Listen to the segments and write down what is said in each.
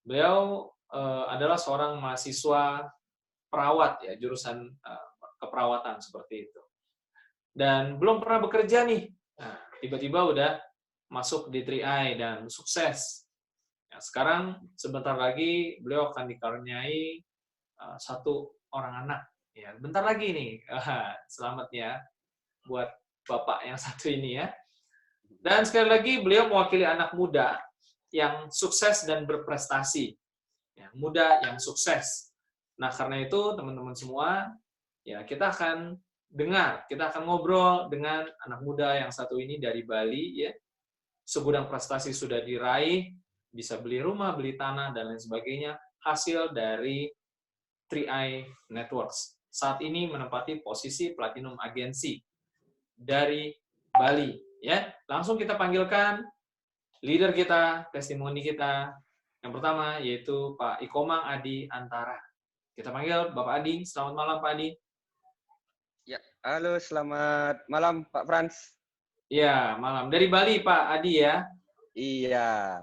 Beliau adalah seorang mahasiswa perawat ya, jurusan keperawatan seperti itu. Dan belum pernah bekerja nih. Nah, tiba-tiba udah masuk di 3i dan sukses. Ya, sekarang sebentar lagi beliau akan dikaruniai satu orang anak. Ya, bentar lagi nih. Selamat ya buat Bapak yang satu ini ya. Dan sekali lagi beliau mewakili anak muda yang sukses dan berprestasi. Ya, muda yang sukses. Nah, karena itu teman-teman semua, ya kita akan dengar, kita akan ngobrol dengan anak muda yang satu ini dari Bali ya. Segudang prestasi sudah diraih, bisa beli rumah, beli tanah dan lain sebagainya, hasil dari 3i Networks. Saat ini menempati posisi Platinum Agency dari Bali ya. Langsung kita panggilkan leader kita, testimoni kita. Yang pertama yaitu Pak Ikomang Adi Antara. Kita panggil Bapak Adi. Selamat malam Pak Adi. Ya, halo, selamat malam Pak Frans. Ya, malam. Dari Bali Pak Adi ya. Iya.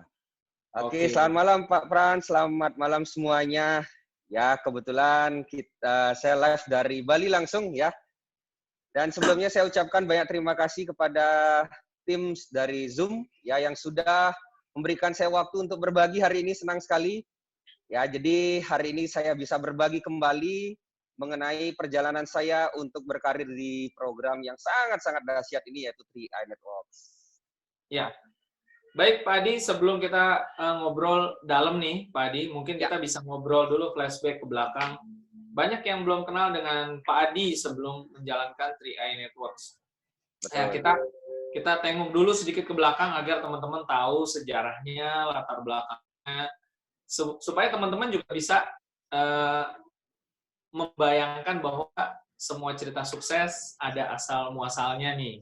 Oke, Oke. selamat malam Pak Frans, selamat malam semuanya. Ya, kebetulan saya live dari Bali langsung ya. Dan sebelumnya saya ucapkan banyak terima kasih kepada tim dari Zoom ya yang sudah memberikan saya waktu untuk berbagi hari ini, senang sekali. Ya, jadi hari ini saya bisa berbagi kembali mengenai perjalanan saya untuk berkarir di program yang sangat-sangat dahsyat ini yaitu 3i Networks. Ya. Baik Pak Adi, sebelum kita ngobrol dalam nih Pak Adi, mungkin Ya, kita bisa ngobrol dulu flashback ke belakang. Banyak yang belum kenal dengan Pak Adi sebelum menjalankan 3i Networks. betul. Kita tengok dulu sedikit ke belakang agar teman-teman tahu sejarahnya, latar belakangnya, supaya teman-teman juga bisa uh, membayangkan bahwa semua cerita sukses ada asal muasalnya nih.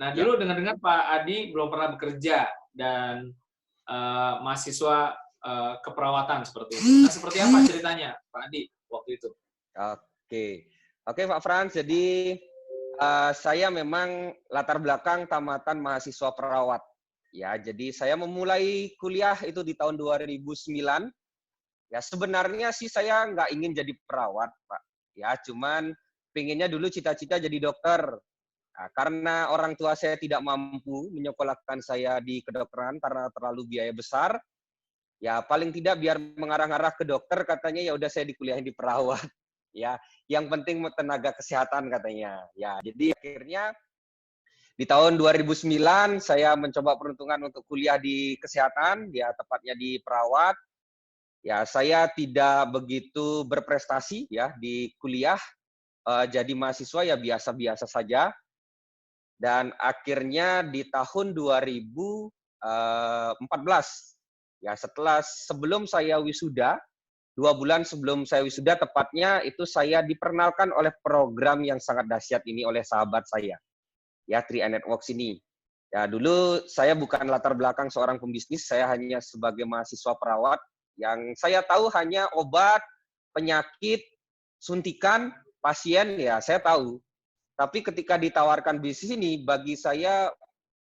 Nah, Ya, dulu dengar-dengar Pak Adi belum pernah bekerja dan mahasiswa keperawatan seperti itu. Nah, seperti apa ceritanya Pak Adi waktu itu? oke. Oke, Pak Frans. Jadi saya memang latar belakang tamatan mahasiswa perawat. Ya, jadi saya memulai kuliah itu di tahun 2009. Ya, sebenarnya sih saya nggak ingin jadi perawat, Pak. Ya, cuman pengennya dulu cita-cita jadi dokter. Nah, karena orang tua saya tidak mampu menyekolahkan saya di kedokteran karena terlalu biaya besar, ya paling tidak biar mengarah-arah ke dokter katanya ya udah saya dikuliahin di perawat. Ya, yang penting tenaga kesehatan katanya. Ya, jadi akhirnya di tahun 2009 saya mencoba peruntungan untuk kuliah di kesehatan, ya tepatnya di perawat. Ya, saya tidak begitu berprestasi ya di kuliah, jadi mahasiswa ya biasa-biasa saja. Dan akhirnya di tahun 2014, ya sebelum saya wisuda, 2 bulan sebelum saya wisuda tepatnya itu saya diperkenalkan oleh program yang sangat dahsyat ini oleh sahabat saya, ya 3i Networks ini. Ya dulu saya bukan latar belakang seorang pembisnis, saya hanya sebagai mahasiswa perawat yang saya tahu hanya obat, penyakit, suntikan, pasien ya saya tahu. Tapi ketika ditawarkan bisnis ini bagi saya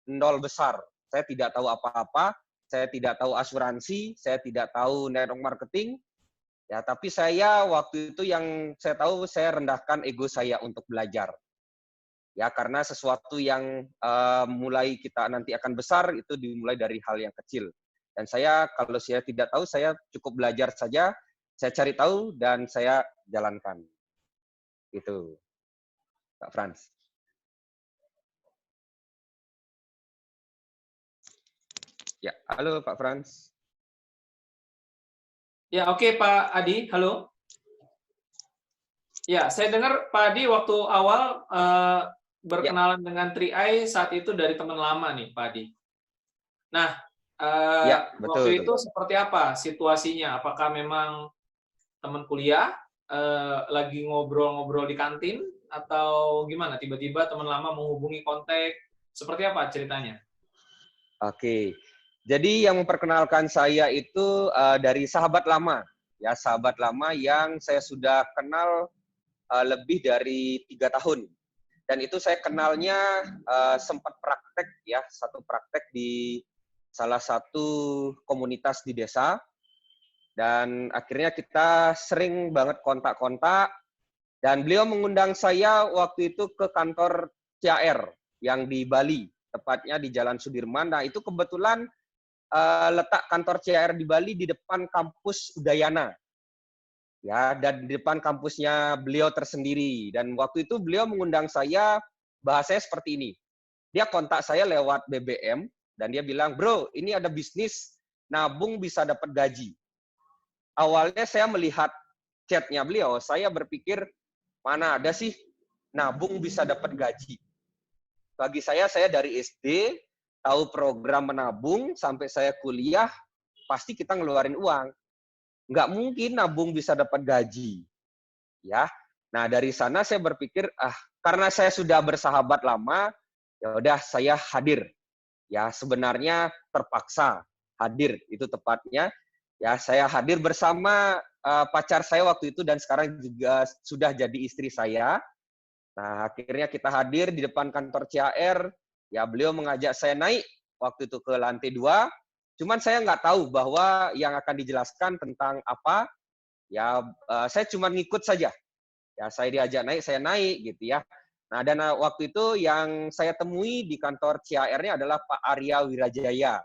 nol besar. Saya tidak tahu apa-apa, saya tidak tahu asuransi, saya tidak tahu network marketing. Ya, tapi saya waktu itu yang saya tahu saya rendahkan ego saya untuk belajar. Ya, karena sesuatu yang mulai kita nanti akan besar itu dimulai dari hal yang kecil. Dan saya kalau saya tidak tahu saya cukup belajar saja, saya cari tahu dan saya jalankan. Itu, Kak Frans. Ya, halo Pak Frans. Ya, oke Pak Adi, halo. Ya, saya dengar Pak Adi waktu awal Ya, berkenalan dengan 3i saat itu dari teman lama nih, Pak Adi. Nah, ya, waktu betul. itu seperti apa situasinya? Apakah memang teman kuliah lagi ngobrol-ngobrol di kantin atau gimana? Tiba-tiba teman lama menghubungi kontak, seperti apa ceritanya? Oke. Jadi yang memperkenalkan saya itu dari sahabat lama, ya sahabat lama yang saya sudah kenal lebih dari 3 tahun. Dan itu saya kenalnya sempat praktek ya, satu praktek di salah satu komunitas di desa. Dan akhirnya kita sering banget kontak-kontak, dan beliau mengundang saya waktu itu ke kantor CAR yang di Bali, tepatnya di Jalan Sudirman. Nah, itu kebetulan letak kantor CAR di Bali di depan kampus Udayana. Ya, dan di depan kampusnya beliau tersendiri. Dan waktu itu beliau mengundang saya, bahasanya seperti ini. Dia kontak saya lewat BBM, dan dia bilang, "Bro, ini ada bisnis, nabung bisa dapat gaji." Awalnya saya melihat chatnya beliau, saya berpikir, mana ada sih nabung bisa dapat gaji. Bagi saya dari SD, tahu program menabung, sampai saya kuliah, pasti kita ngeluarin uang. Nggak mungkin nabung bisa dapat gaji. Ya, nah dari sana saya berpikir, karena saya sudah bersahabat lama, ya udah saya hadir. Ya, sebenarnya terpaksa hadir, itu tepatnya. Ya, saya hadir bersama pacar saya waktu itu, dan sekarang juga sudah jadi istri saya. Nah, akhirnya kita hadir di depan kantor CAR. Ya, beliau mengajak saya naik waktu itu ke lantai 2. Cuman saya nggak tahu bahwa yang akan dijelaskan tentang apa. Ya, saya cuma ngikut saja. Ya, saya diajak naik, saya naik gitu ya. Nah, dan waktu itu yang saya temui di kantor CAR-nya adalah Pak Arya Wirajaya,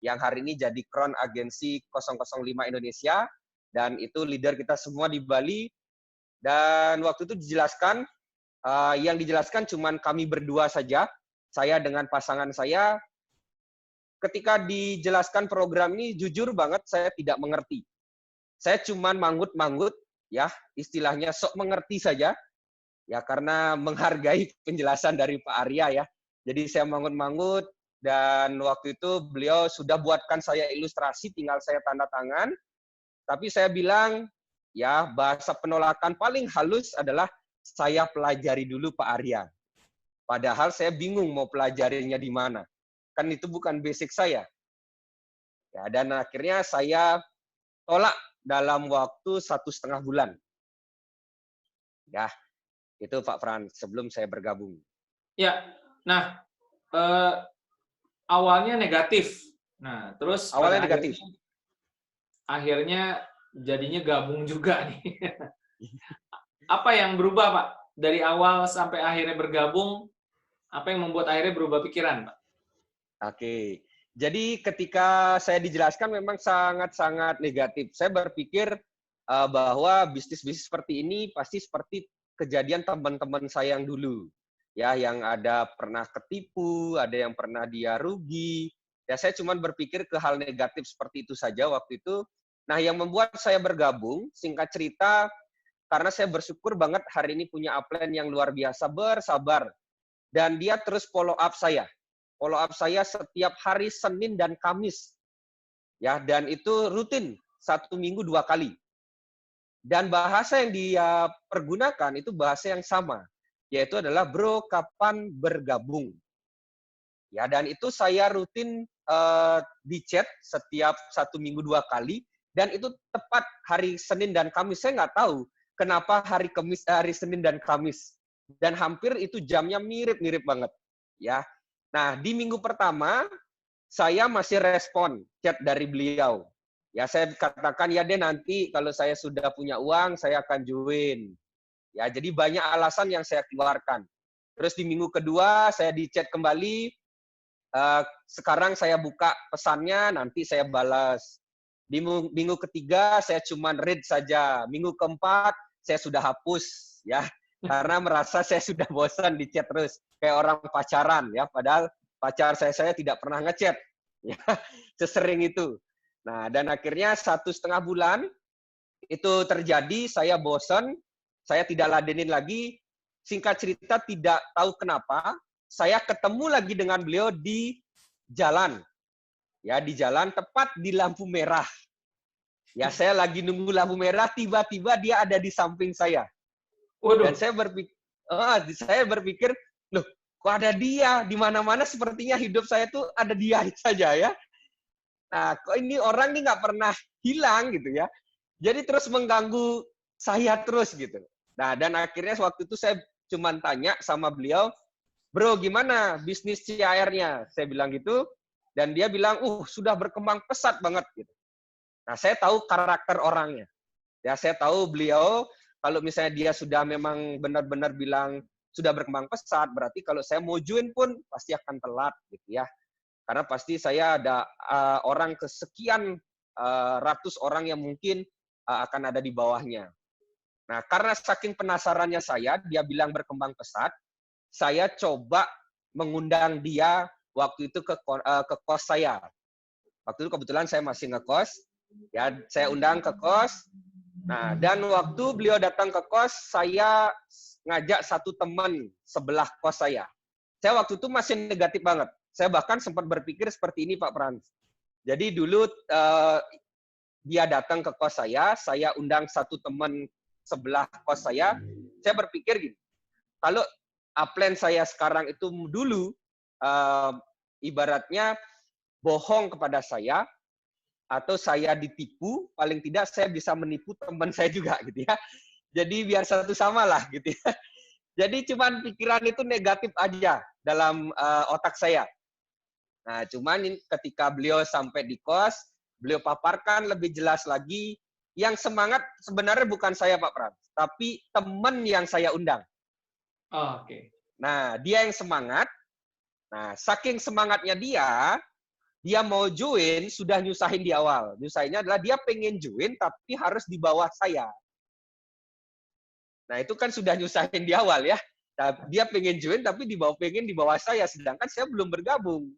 yang hari ini jadi Crown Agensi 005 Indonesia, dan itu leader kita semua di Bali. Dan waktu itu dijelaskan, yang dijelaskan cuma kami berdua saja, saya dengan pasangan saya. Ketika dijelaskan program ini, jujur banget saya tidak mengerti. Saya cuma manggut-manggut, ya, istilahnya sok mengerti saja, ya, karena menghargai penjelasan dari Pak Arya ya. Jadi saya manggut-manggut, dan waktu itu beliau sudah buatkan saya ilustrasi, tinggal saya tanda tangan. Tapi saya bilang, ya, bahasa penolakan paling halus adalah saya pelajari dulu Pak Arya. Padahal saya bingung mau pelajarinya di mana. Kan itu bukan basic saya. Ya, dan akhirnya saya tolak dalam waktu 1,5 bulan. Ya, itu Pak Fran, sebelum saya bergabung. Ya, nah awalnya negatif. Nah, terus Awalnya pada negatif. akhirnya jadinya gabung juga nih. Apa yang berubah, Pak? Dari awal sampai akhirnya bergabung, apa yang membuat akhirnya berubah pikiran, Pak? Oke. Jadi ketika saya dijelaskan memang sangat-sangat negatif. Saya berpikir bahwa bisnis-bisnis seperti ini pasti seperti kejadian teman-teman saya yang dulu. Ya, yang ada pernah ketipu, ada yang pernah dia rugi. Ya, saya cuma berpikir ke hal negatif seperti itu saja waktu itu. Nah, yang membuat saya bergabung, singkat cerita, karena saya bersyukur banget hari ini punya upline yang luar biasa bersabar. Dan dia terus follow up saya. Follow up saya setiap hari Senin dan Kamis. Ya, dan itu rutin, 1 minggu 2 kali. Dan bahasa yang dia pergunakan itu bahasa yang sama, yaitu adalah, "Bro, kapan bergabung?" Ya, dan itu saya rutin di chat setiap 1 minggu 2 kali, dan itu tepat hari Senin dan Kamis. Saya nggak tahu kenapa hari Senin dan Kamis. Dan hampir itu jamnya mirip-mirip banget. Ya. Nah, di minggu pertama, saya masih respon chat dari beliau. Ya, saya katakan, ya deh nanti kalau saya sudah punya uang, saya akan join. Ya, jadi banyak alasan yang saya keluarkan. Terus di minggu kedua, saya di chat kembali, sekarang saya buka pesannya, nanti saya balas. Di minggu ketiga, saya cuma read saja. Minggu keempat, saya sudah hapus. Ya, karena merasa saya sudah bosan di chat terus. Kayak orang pacaran, ya. Padahal pacar saya tidak pernah ngechat. Ya, sesering itu. Nah, dan akhirnya 1,5 bulan itu terjadi, saya bosan, saya tidak ladenin lagi. Singkat cerita, tidak tahu kenapa, saya ketemu lagi dengan beliau di jalan. Ya, di jalan tepat di lampu merah. Ya, saya lagi nunggu lampu merah, tiba-tiba dia ada di samping saya. Waduh. Dan saya berpikir, loh, kok ada dia? Di mana-mana sepertinya hidup saya tuh ada dia saja ya. Nah, kok ini orang ini nggak pernah hilang gitu ya. Jadi terus mengganggu saya terus gitu. Nah, dan akhirnya waktu itu saya cuma tanya sama beliau, "Bro, gimana bisnis CAR-nya?" Saya bilang gitu, dan dia bilang, sudah berkembang pesat banget gitu. Nah, saya tahu karakter orangnya. Ya, saya tahu beliau kalau misalnya dia sudah memang benar-benar bilang sudah berkembang pesat, berarti kalau saya mau join pun pasti akan telat gitu ya. Karena pasti saya ada orang kesekian ratus orang yang mungkin akan ada di bawahnya. Nah, karena saking penasarannya saya, dia bilang berkembang pesat, saya coba mengundang dia waktu itu ke kos saya. Waktu itu kebetulan saya masih ngekos, ya saya undang ke kos. Nah, dan waktu beliau datang ke kos, saya ngajak satu teman sebelah kos saya. Saya waktu itu masih negatif banget. Saya bahkan sempat berpikir seperti ini, Pak Frans. Jadi dulu dia datang ke kos saya undang satu teman sebelah kos saya berpikir gini, kalau upline saya sekarang itu dulu ibaratnya bohong kepada saya, atau saya ditipu, paling tidak saya bisa menipu teman saya juga gitu ya. Jadi biar satu sama lah gitu ya. Jadi cuman pikiran itu negatif aja dalam otak saya. Nah, cuman ketika beliau sampai di kos, beliau paparkan lebih jelas lagi. Yang semangat sebenarnya bukan saya, Pak Pram, tapi teman yang saya undang. Oh, oke. Nah, dia yang semangat. Nah, saking semangatnya dia mau join, sudah nyusahin di awal. Nyusahinnya adalah dia pengen join, tapi harus di bawah saya. Nah, itu kan sudah nyusahin di awal ya. Dia pengen join, tapi pengen di bawah saya, sedangkan saya belum bergabung.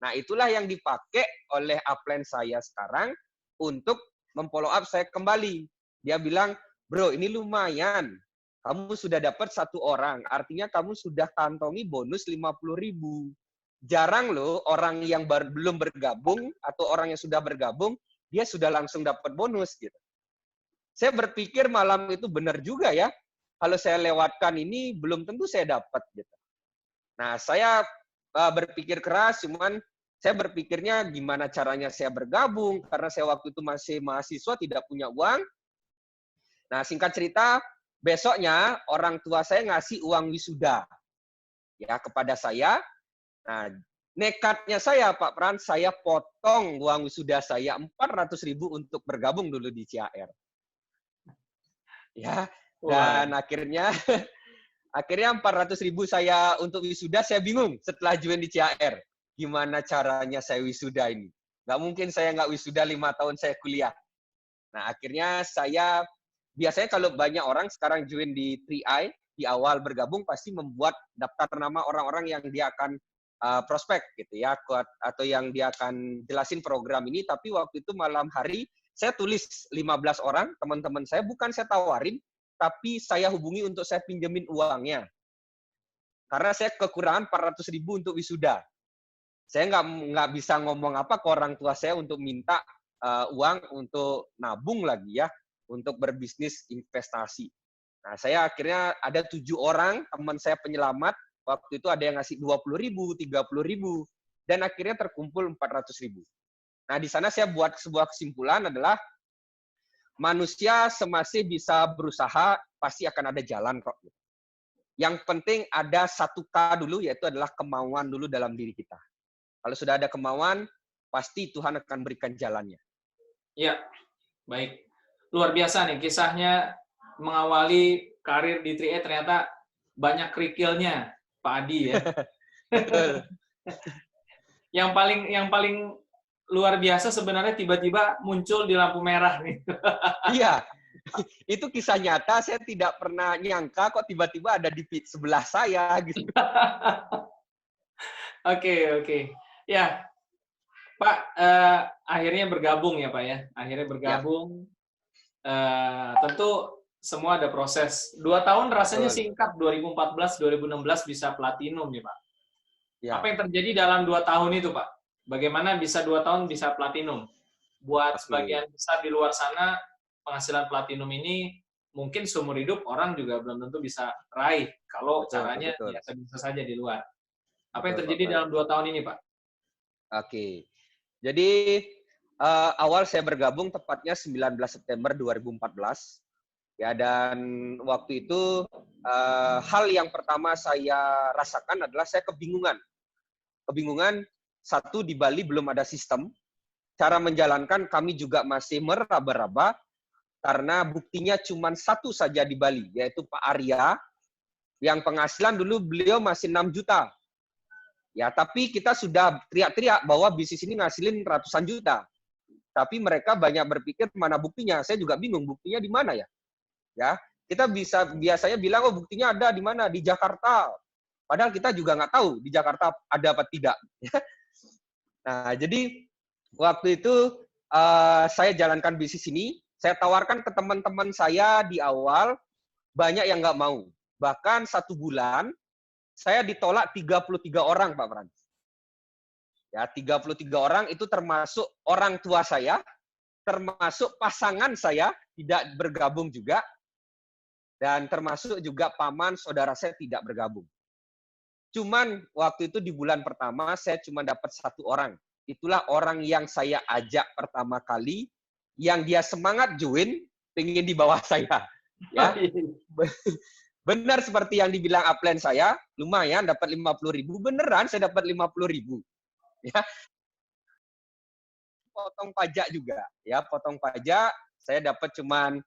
Nah, itulah yang dipakai oleh upline saya sekarang untuk memfollow up saya kembali. Dia bilang, bro, ini lumayan. Kamu sudah dapat satu orang, artinya kamu sudah kantongi bonus 50.000. Jarang loh orang yang belum bergabung atau orang yang sudah bergabung, dia sudah langsung dapat bonus gitu. Saya berpikir malam itu benar juga ya. Kalau saya lewatkan ini, belum tentu saya dapat gitu. Nah, saya berpikir keras, cuman saya berpikirnya gimana caranya saya bergabung, karena saya waktu itu masih mahasiswa, tidak punya uang. Nah, singkat cerita, besoknya orang tua saya ngasih uang wisuda ya kepada saya. Nah, nekatnya saya, Pak Pran, saya potong uang wisuda saya 400.000 untuk bergabung dulu di CAR. Ya, dan akhirnya 400.000 saya untuk wisuda, saya bingung setelah join di CAR. Gimana caranya saya wisuda ini? Nggak mungkin saya nggak wisuda 5 tahun saya kuliah. Nah, akhirnya saya, biasanya kalau banyak orang sekarang join di 3i, di awal bergabung pasti membuat daftar nama orang-orang yang dia akan prospek gitu ya, atau yang dia akan jelasin program ini. Tapi waktu itu malam hari, saya tulis 15 orang, teman-teman saya, bukan saya tawarin, tapi saya hubungi untuk saya pinjemin uangnya. Karena saya kekurangan 400.000 untuk wisuda. Saya nggak bisa ngomong apa ke orang tua saya untuk minta uang untuk nabung lagi ya, untuk berbisnis investasi. Nah, saya akhirnya ada 7 orang, teman saya penyelamat, waktu itu ada yang ngasih 20.000, 30.000, dan akhirnya terkumpul 400.000. Nah, di sana saya buat sebuah kesimpulan adalah, manusia semasih bisa berusaha, pasti akan ada jalan kok. Yang penting ada 1K dulu, yaitu adalah kemauan dulu dalam diri kita. Kalau sudah ada kemauan, pasti Tuhan akan berikan jalannya. Ya, baik. Luar biasa nih kisahnya mengawali karir di 3i, ternyata banyak kerikilnya, Pak Adi ya. Betul. Yang paling luar biasa sebenarnya tiba-tiba muncul di lampu merah nih. Iya. Itu kisah nyata, saya tidak pernah nyangka kok tiba-tiba ada di sebelah saya gitu. Oke. Ya, Pak, akhirnya bergabung ya Pak ya. Akhirnya bergabung. Ya. Tentu semua ada proses. 2 tahun rasanya singkat, 2014-2016 bisa platinum ya Pak. Ya. Apa yang terjadi dalam 2 tahun itu Pak? Bagaimana bisa 2 tahun bisa platinum? Buat sebagian besar di luar sana, penghasilan platinum ini mungkin seumur hidup orang juga belum tentu bisa raih kalau caranya biasa-biasa saja di luar. Apa yang terjadi dalam 2 tahun ini, Pak? Oke. Jadi awal saya bergabung tepatnya 19 September 2014. Ya, dan waktu itu hal yang pertama saya rasakan adalah saya kebingungan. Satu, di Bali belum ada sistem. cara menjalankan kami juga masih meraba-raba karena buktinya cuma satu saja di Bali, yaitu Pak Arya, yang penghasilan dulu beliau masih 6 juta. Ya, tapi kita sudah teriak-teriak bahwa bisnis ini ngasilin ratusan juta. Tapi mereka banyak berpikir mana buktinya. Saya juga bingung buktinya di mana ya. Ya, kita biasanya bilang oh buktinya ada di mana? Di Jakarta. Padahal kita juga nggak tahu di Jakarta ada apa tidak. Nah, jadi waktu itu saya jalankan bisnis ini. Saya tawarkan ke teman-teman saya di awal, banyak yang nggak mau. Bahkan 1 bulan, saya ditolak 33 orang, Pak Frans. Ya, 33 orang itu termasuk orang tua saya, termasuk pasangan saya tidak bergabung juga, dan termasuk juga paman saudara saya tidak bergabung. Cuman waktu itu di bulan pertama saya cuma dapat 1 orang. Itulah orang yang saya ajak pertama kali, yang dia semangat join, pengen di bawah saya. Ya, benar seperti yang dibilang upline saya, lumayan dapat 50.000, beneran saya dapat 50.000. Ya, potong pajak juga, ya potong pajak, saya dapat cuman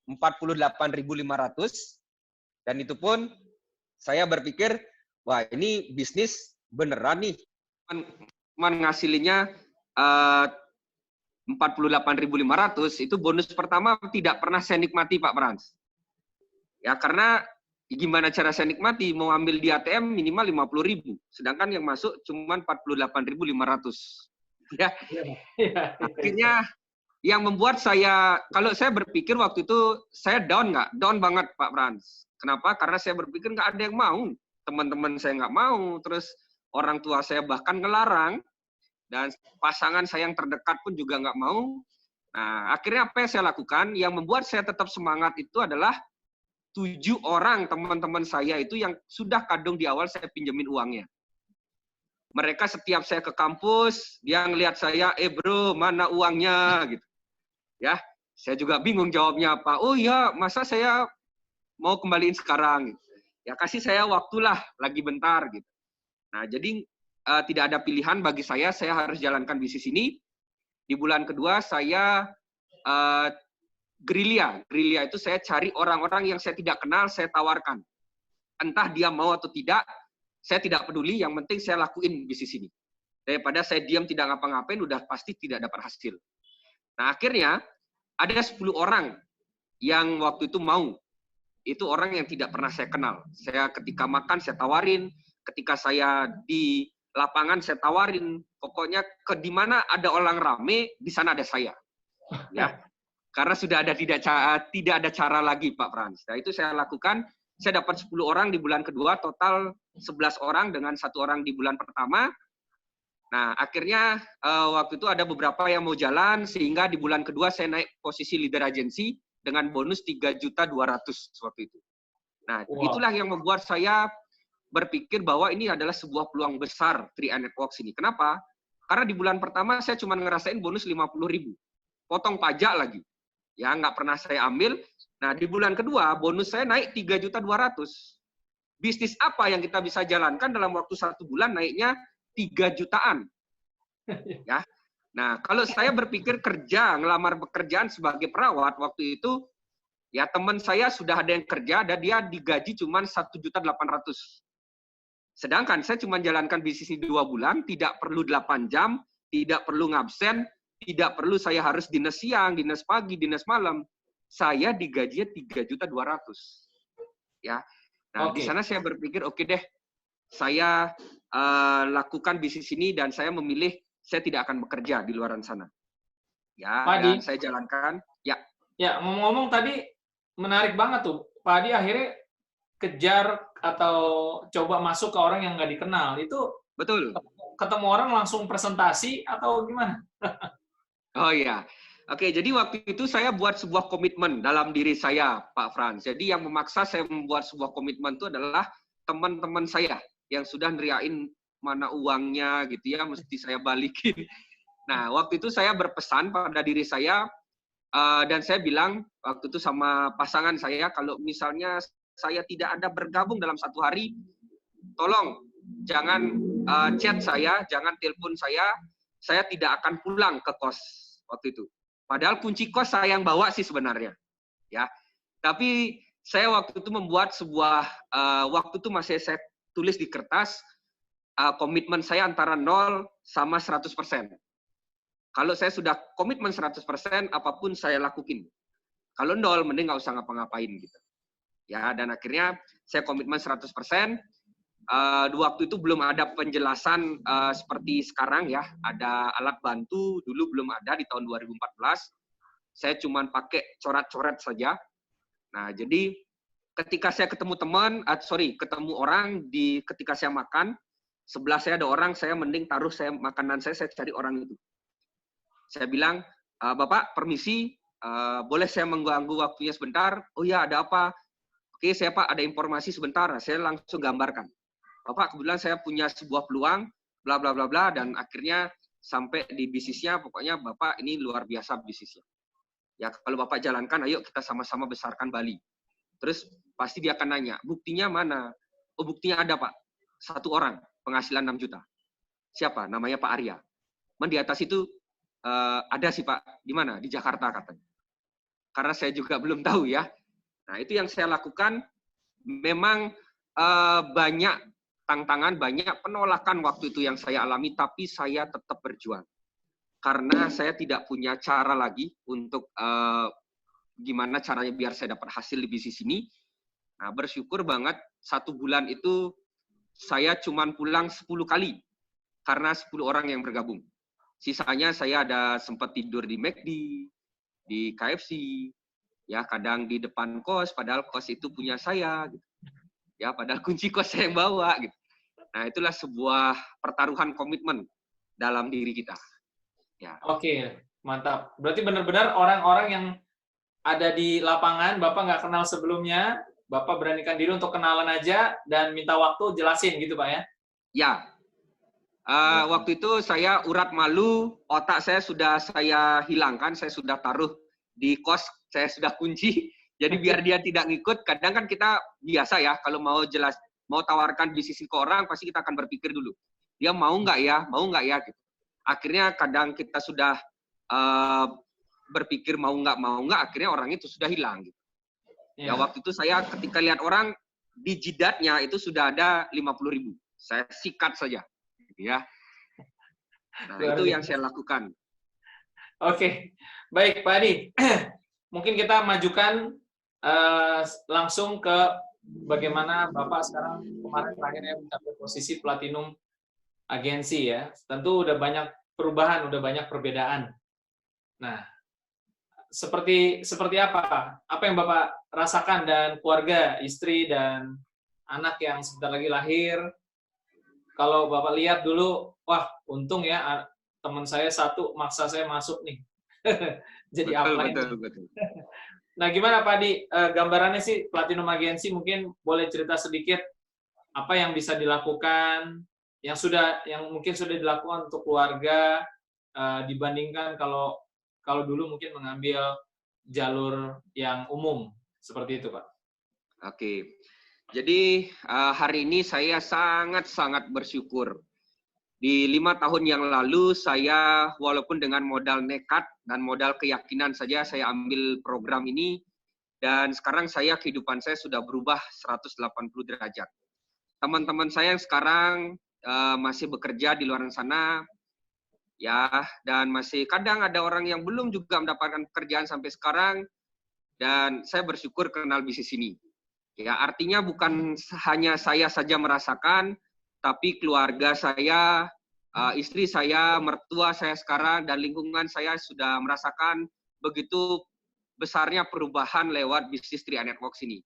48.500, dan itu pun saya berpikir, wah ini bisnis beneran nih, menghasilinya 48.500, itu bonus pertama tidak pernah saya nikmati Pak Frans. Ya karena gimana cara saya nikmati, mau ambil di ATM minimal 50.000, sedangkan yang masuk cuma 48.500. Ya. Akhirnya yang membuat saya, kalau saya berpikir waktu itu saya down banget Pak Frans. Kenapa? Karena saya berpikir nggak ada yang mau, teman-teman saya nggak mau, terus orang tua saya bahkan ngelarang, dan pasangan saya yang terdekat pun juga nggak mau. Nah, akhirnya apa yang saya lakukan? Yang membuat saya tetap semangat itu adalah 7 orang teman-teman saya itu yang sudah kadung di awal saya pinjemin uangnya. Mereka setiap saya ke kampus, dia ngelihat saya, bro, mana uangnya? Gitu. Ya, saya juga bingung jawabnya apa. Oh iya, masa saya mau kembaliin sekarang? Gitu. Ya kasih saya waktulah, lagi bentar. Gitu. Nah, jadi tidak ada pilihan bagi saya harus jalankan bisnis ini. Di bulan kedua saya gerilya. Gerilya itu saya cari orang-orang yang saya tidak kenal, saya tawarkan. Entah dia mau atau tidak, saya tidak peduli, yang penting saya lakuin bisnis ini. Daripada saya diam tidak ngapa-ngapain, udah pasti tidak dapat hasil. Nah, akhirnya ada 10 orang yang waktu itu mau. Itu orang yang tidak pernah saya kenal. Saya ketika makan, saya tawarin. Ketika saya di lapangan saya tawarin, pokoknya ke di mana ada orang rame, di sana ada saya. Ya. Karena sudah ada tidak ada cara lagi Pak Frans. Nah, itu saya lakukan, saya dapat 10 orang di bulan kedua, total 11 orang dengan 1 orang di bulan pertama. Nah, akhirnya waktu itu ada beberapa yang mau jalan, sehingga di bulan kedua saya naik posisi leader agency dengan bonus 3.200.000 waktu itu. Nah, itulah yang membuat saya berpikir bahwa ini adalah sebuah peluang besar 3i Networks ini. Kenapa? Karena di bulan pertama saya cuma ngerasain bonus 50.000. Potong pajak lagi. Ya, nggak pernah saya ambil. Nah, di bulan kedua bonus saya naik 3.200.000. Bisnis apa yang kita bisa jalankan dalam waktu 1 bulan naiknya 3 jutaan? Ya. Nah, kalau saya berpikir ngelamar pekerjaan sebagai perawat waktu itu, ya teman saya sudah ada yang kerja dan dia digaji cuma 1.800.000. Sedangkan saya cuma jalankan bisnis ini 2 bulan, tidak perlu 8 jam, tidak perlu ngabsen, tidak perlu saya harus dinas siang, dinas pagi, dinas malam. Saya digajinya 3.200.000. Ya. Nah, di sana saya berpikir, oke deh, saya lakukan bisnis ini dan saya memilih saya tidak akan bekerja di luar sana. Ya, Pak Adi, dan saya jalankan. Ya. Ya, ngomong-ngomong tadi menarik banget tuh. Pak Adi akhirnya kejar atau coba masuk ke orang yang nggak dikenal. Itu Betul. Ketemu orang langsung presentasi atau gimana? Oh iya. Oke, jadi waktu itu saya buat sebuah komitmen dalam diri saya, Pak Frans. Jadi yang memaksa saya membuat sebuah komitmen itu adalah teman-teman saya yang sudah neriain mana uangnya gitu ya, mesti saya balikin. Nah, waktu itu saya berpesan pada diri saya, dan saya bilang waktu itu sama pasangan saya, kalau misalnya saya tidak ada bergabung dalam 1 hari, tolong jangan chat saya, jangan telepon saya, saya tidak akan pulang ke kos waktu itu. Padahal kunci kos saya yang bawa sih sebenarnya, ya. Tapi saya waktu itu membuat sebuah waktu itu masih saya tulis di kertas komitmen saya antara 0 sama 100%. Kalau saya sudah komitmen 100%, apapun saya lakuin. Kalau 0, mending nggak usah ngapa-ngapain gitu. Ya, dan akhirnya saya komitmen 100%. Waktu itu belum ada penjelasan seperti sekarang ya, ada alat bantu, dulu belum ada di tahun 2014. Saya cuma pakai coret-coret saja. Nah, jadi ketika saya ketemu ketemu orang ketika saya makan, sebelah saya ada orang, saya mending taruh makanan saya cari orang itu. Saya bilang, Bapak, permisi, boleh saya mengganggu waktunya sebentar? Oh ya, ada apa? Oke, saya Pak, ada informasi sebentar. Saya langsung gambarkan. Bapak, kebetulan saya punya sebuah peluang, bla bla bla bla, dan akhirnya sampai di bisnisnya, pokoknya Bapak ini luar biasa bisnisnya. Ya, kalau Bapak jalankan, ayo kita sama-sama besarkan Bali. Terus pasti dia akan nanya, buktinya mana? Oh, buktinya ada Pak, 1 orang, penghasilan 6 juta. Siapa? Namanya Pak Arya. Di atas itu ada sih Pak, di mana? Di Jakarta katanya. Karena saya juga belum tahu ya. Nah, itu yang saya lakukan. Memang banyak tantangan, banyak penolakan waktu itu yang saya alami, tapi saya tetap berjuang. Karena saya tidak punya cara lagi untuk gimana caranya biar saya dapat hasil di bisnis ini. Nah, bersyukur banget 1 bulan itu saya cuma pulang 10 kali karena 10 orang yang bergabung. Sisanya saya ada sempat tidur di McD, di KFC, ya kadang di depan kos, padahal kos itu punya saya, gitu. Ya padahal kunci kos saya yang bawa, gitu. Nah, itulah sebuah pertaruhan komitmen dalam diri kita. Ya. Oke, mantap. Berarti benar-benar orang-orang yang ada di lapangan, Bapak nggak kenal sebelumnya, Bapak beranikan diri untuk kenalan aja dan minta waktu jelasin gitu, Pak ya? Ya. Waktu itu saya urat malu, otak saya sudah saya hilangkan, saya sudah taruh di kos, saya sudah kunci. Jadi biar dia tidak ngikut, kadang kan kita biasa ya, kalau mau tawarkan bisnis ke orang, pasti kita akan berpikir dulu. Dia mau nggak ya, gitu. Akhirnya kadang kita sudah berpikir mau nggak, akhirnya orang itu sudah hilang. Gitu. Ya waktu itu saya ketika lihat orang, di jidatnya itu sudah ada 50.000. Saya sikat saja. Ya, nah itu yang saya lakukan. Oke, baik Pak Adi. Mungkin kita majukan langsung ke bagaimana Bapak sekarang kemarin terakhirnya mencapai posisi platinum agensi ya. Tentu udah banyak perubahan, udah banyak perbedaan. Nah, seperti apa? Apa yang Bapak rasakan dan keluarga, istri dan anak yang sebentar lagi lahir? Kalau Bapak lihat dulu, wah untung ya teman saya satu maksa saya masuk nih. Jadi betul. Nah gimana Pak Adi, gambarannya sih Platinum Agensi mungkin boleh cerita sedikit apa yang bisa dilakukan, yang mungkin sudah dilakukan untuk keluarga dibandingkan kalau dulu mungkin mengambil jalur yang umum seperti itu Pak. Oke. Jadi hari ini saya sangat bersyukur. Di 5 tahun yang lalu saya walaupun dengan modal nekat dan modal keyakinan saja saya ambil program ini dan sekarang kehidupan saya sudah berubah 180 derajat. Teman-teman saya yang sekarang masih bekerja di luar sana ya dan masih kadang ada orang yang belum juga mendapatkan pekerjaan sampai sekarang dan saya bersyukur kenal bisnis ini. Ya, artinya bukan hanya saya saja merasakan, tapi keluarga saya, istri saya, mertua saya sekarang, dan lingkungan saya sudah merasakan begitu besarnya perubahan lewat bisnis 3i Networks ini.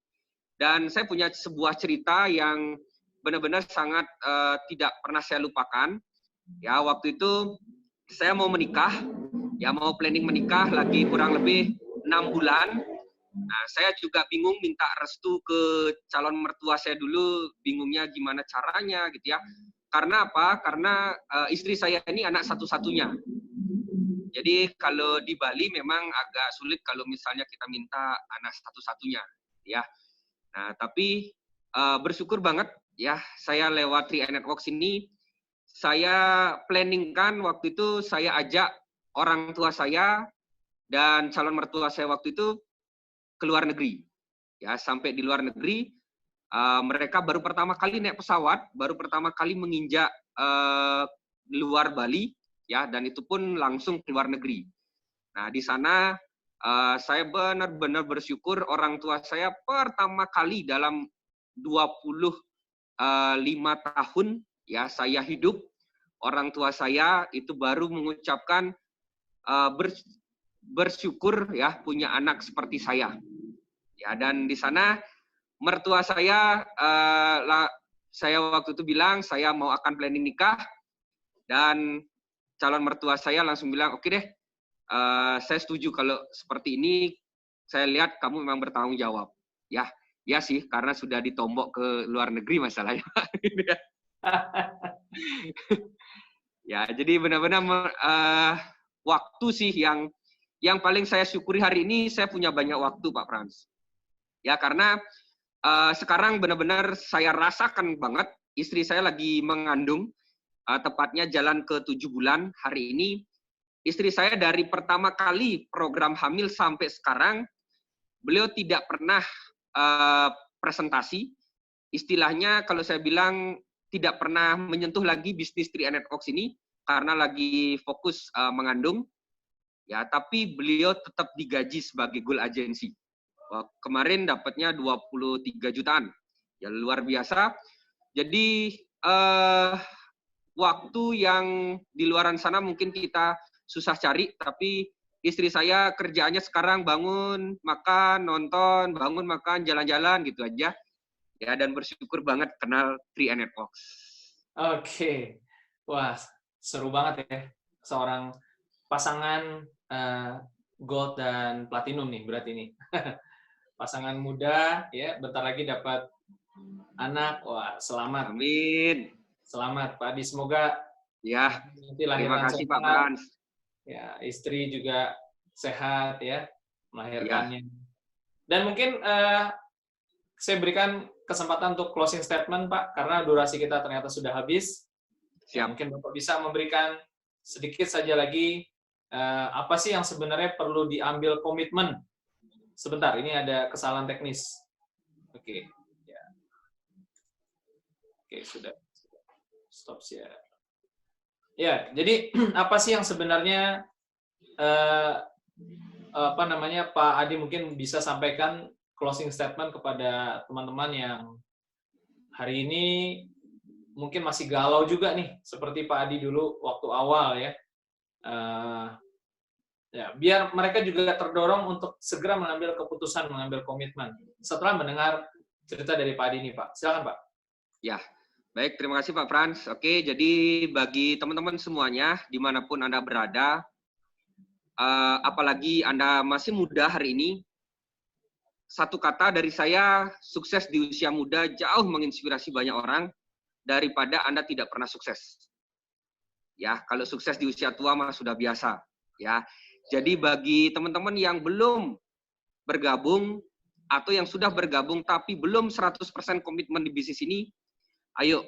Dan saya punya sebuah cerita yang benar-benar sangat tidak pernah saya lupakan. Ya, waktu itu saya mau menikah, ya mau planning menikah lagi kurang lebih 6 bulan. Nah, saya juga bingung minta restu ke calon mertua saya dulu, bingungnya gimana caranya gitu ya. Karena apa? Karena istri saya ini anak satu-satunya. Jadi kalau di Bali memang agak sulit kalau misalnya kita minta anak satu-satunya, ya. Nah, tapi bersyukur banget ya, saya lewat 3i Networks ini, saya planningkan waktu itu, saya ajak orang tua saya dan calon mertua saya waktu itu ke luar negeri. Ya, sampai di luar negeri, mereka baru pertama kali naik pesawat, baru pertama kali menginjak luar Bali, ya, dan itu pun langsung ke luar negeri. Nah, di sana saya benar-benar bersyukur orang tua saya pertama kali dalam 25 tahun ya saya hidup, orang tua saya itu baru mengucapkan bersyukur ya punya anak seperti saya. Ya, dan di sana mertua saya saya waktu itu bilang saya mau akan planning nikah, dan calon mertua saya langsung bilang, oke deh, saya setuju kalau seperti ini, saya lihat kamu memang bertanggung jawab. Ya, ya sih, karena sudah ditombok ke luar negeri masalahnya. Ya, jadi benar-benar waktu sih yang paling saya syukuri hari ini, saya punya banyak waktu, Pak Frans. Ya, karena sekarang benar-benar saya rasakan banget, istri saya lagi mengandung, tepatnya jalan ke 7 bulan hari ini. Istri saya dari pertama kali program hamil sampai sekarang, beliau tidak pernah presentasi. Istilahnya kalau saya bilang tidak pernah menyentuh lagi bisnis 3NetWorks ini karena lagi fokus mengandung. Ya, tapi beliau tetap digaji sebagai goal agency. Kemarin dapatnya 23 jutaan. Ya, luar biasa. Jadi waktu yang di luaran sana mungkin kita susah cari, tapi istri saya kerjaannya sekarang bangun, makan, nonton, bangun, makan, jalan-jalan gitu aja. Ya, dan bersyukur banget kenal 3NetWorks. Oke. Wah, seru banget ya. Seorang pasangan gold dan platinum nih berarti ini. Pasangan muda ya, bentar lagi dapat anak. Wah, selamat. Amin. Selamat Pak Adi, semoga ya. Nanti Terima kasih Pak Frans. Ya, istri juga sehat ya melahirkannya. Ya. Dan mungkin saya berikan kesempatan untuk closing statement Pak, karena durasi kita ternyata sudah habis. Ya, mungkin Bapak bisa memberikan sedikit saja lagi apa sih yang sebenarnya perlu diambil komitmen. Sebentar, ini ada kesalahan teknis. Oke. Ya. Oke, sudah. Stop share. Ya, jadi apa sih yang sebenarnya Pak Adi mungkin bisa sampaikan closing statement kepada teman-teman yang hari ini mungkin masih galau juga nih, seperti Pak Adi dulu waktu awal ya. Ya, biar mereka juga terdorong untuk segera mengambil keputusan, mengambil komitmen setelah mendengar cerita dari Pak Adi ini, Pak. Silakan, Pak. Ya. Baik, terima kasih Pak Frans. Oke, jadi bagi teman-teman semuanya, dimanapun Anda berada, apalagi Anda masih muda hari ini, satu kata dari saya, sukses di usia muda jauh menginspirasi banyak orang daripada Anda tidak pernah sukses. Ya, kalau sukses di usia tua mah sudah biasa. Ya, jadi bagi teman-teman yang belum bergabung atau yang sudah bergabung tapi belum 100% komitmen di bisnis ini, ayo,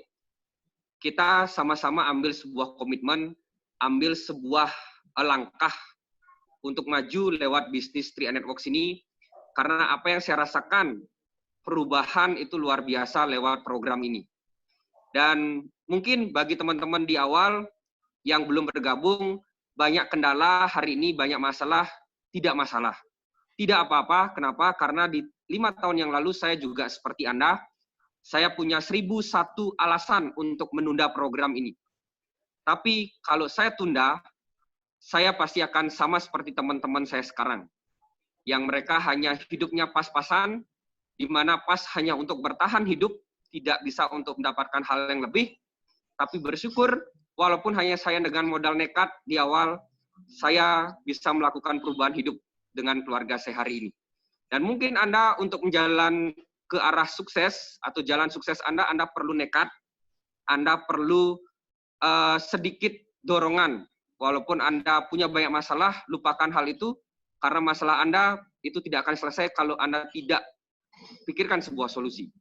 kita sama-sama ambil sebuah komitmen, ambil sebuah langkah untuk maju lewat bisnis 3NetWorks ini, karena apa yang saya rasakan, perubahan itu luar biasa lewat program ini. Dan mungkin bagi teman-teman di awal yang belum bergabung, banyak kendala hari ini, banyak masalah, tidak masalah. Tidak apa-apa, kenapa? Karena di 5 tahun yang lalu saya juga seperti Anda, saya punya 1001 alasan untuk menunda program ini. Tapi kalau saya tunda, saya pasti akan sama seperti teman-teman saya sekarang. Yang mereka hanya hidupnya pas-pasan, di mana pas hanya untuk bertahan hidup, tidak bisa untuk mendapatkan hal yang lebih. Tapi bersyukur, walaupun hanya saya dengan modal nekat di awal, saya bisa melakukan perubahan hidup dengan keluarga saya hari ini. Dan mungkin Anda untuk menjalan ke arah sukses atau jalan sukses Anda perlu nekat, Anda perlu sedikit dorongan. Walaupun Anda punya banyak masalah, lupakan hal itu, karena masalah Anda itu tidak akan selesai kalau Anda tidak pikirkan sebuah solusi.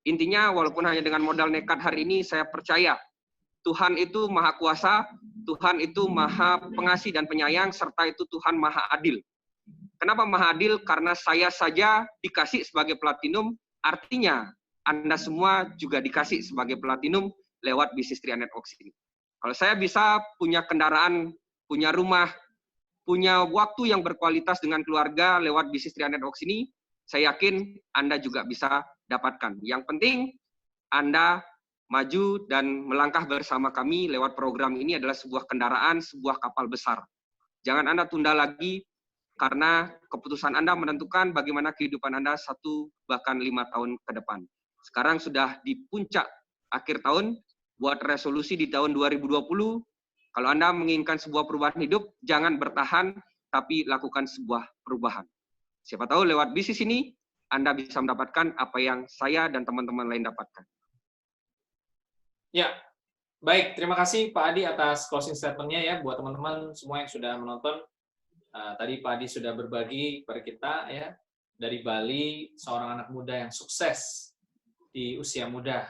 Intinya, walaupun hanya dengan modal nekat hari ini, saya percaya Tuhan itu maha kuasa, Tuhan itu maha pengasih dan penyayang, serta itu Tuhan maha adil. Kenapa maha adil? Karena saya saja dikasih sebagai platinum, artinya Anda semua juga dikasih sebagai platinum lewat bisnis 3 Networks ini. Kalau saya bisa punya kendaraan, punya rumah, punya waktu yang berkualitas dengan keluarga lewat bisnis 3 Networks ini, saya yakin Anda juga bisa dapatkan. Yang penting Anda maju dan melangkah bersama kami lewat program ini adalah sebuah kendaraan, sebuah kapal besar. Jangan Anda tunda lagi, karena keputusan Anda menentukan bagaimana kehidupan Anda 1 bahkan 5 tahun ke depan. Sekarang sudah di puncak akhir tahun, buat resolusi di tahun 2020, kalau Anda menginginkan sebuah perubahan hidup, jangan bertahan, tapi lakukan sebuah perubahan. Siapa tahu lewat bisnis ini, Anda bisa mendapatkan apa yang saya dan teman-teman lain dapatkan. Ya, baik. Terima kasih Pak Adi atas closing statement-nya ya buat teman-teman semua yang sudah menonton. Tadi Pak Adi sudah berbagi kepada kita ya dari Bali, seorang anak muda yang sukses di usia muda.